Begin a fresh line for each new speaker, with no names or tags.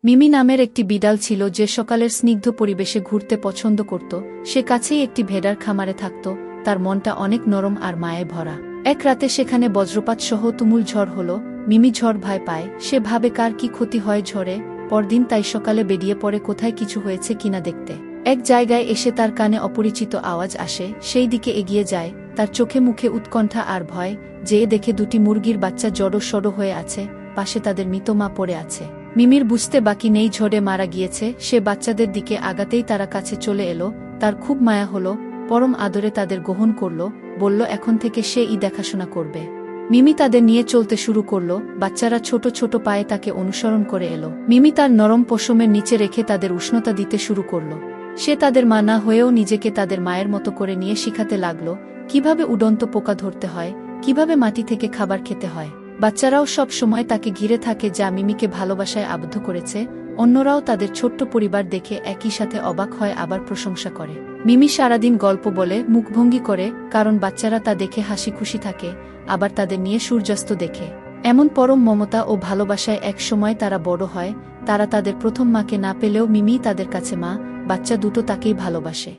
মিমি নামের একটি বিড়াল ছিল যে সকালের স্নিগ্ধ পরিবেশে ঘুরতে পছন্দ করত। সে কাছেই একটি ভেড়ার খামারে থাকত। তার মনটা অনেক নরম আর মায়ে ভরা। এক রাতে সেখানে বজ্রপাত সহ তুমুল ঝড় হলো। মিমি ঝড় ভয় পায়। সে ভাবে কার কি ক্ষতি হয় ঝড়ে। পরদিন তাই সকালে বেরিয়ে পড়ে কোথায় কিছু হয়েছে কিনা দেখতে। এক জায়গায় এসে তার কানে অপরিচিত আওয়াজ আসে। সেই দিকে এগিয়ে যায়। তার চোখে মুখে উৎকণ্ঠা আর ভয়। যেয়ে দেখে দুটি মুরগির বাচ্চা জড়ো হয়ে আছে। পাশে তাদের মৃত মা পড়ে আছে। মিমির বুঝতে বাকি নেই ঝড়ে মারা গিয়েছে। সে বাচ্চাদের দিকে আগাতেই তারা কাছে চলে এলো। তার খুব মায়া হলো। পরম আদরে তাদের গ্রহণ করল। বলল এখন থেকে সে-ই দেখাশোনা করবে। মিমি তাদের নিয়ে চলতে শুরু করল। বাচ্চারা ছোট ছোট পায়ে তাকে অনুসরণ করে এলো। মিমি তার নরম পশমের নিচে রেখে তাদের উষ্ণতা দিতে শুরু করল। সে তাদের মা না হয়েও নিজেকে তাদের মায়ের মতো করে নিয়ে শিখাতে লাগল কিভাবে উড়ন্ত পোকা ধরতে হয়, কিভাবে মাটি থেকে খাবার খেতে হয়। বাচ্চারাও সব সময় তাকে ঘিরে থাকে, যা মিমিকে ভালোবাসায় আবদ্ধ করেছে। অন্যরাও তাদের ছোট্ট পরিবার দেখে একই সাথে অবাক হয় আবার প্রশংসা করে। মিমি সারাদিন গল্প বলে, মুখভঙ্গি করে, কারণ বাচ্চারা তা দেখে হাসি খুশি থাকে। আবার তাদের নিয়ে সূর্যাস্ত দেখে। এমন পরম মমতা ও ভালোবাসায় এক সময় তারা বড় হয়। তারা তাদের প্রথম মাকে না পেলেও মিমি তাদের কাছে মা। বাচ্চা দুটো তাকেই ভালোবাসে।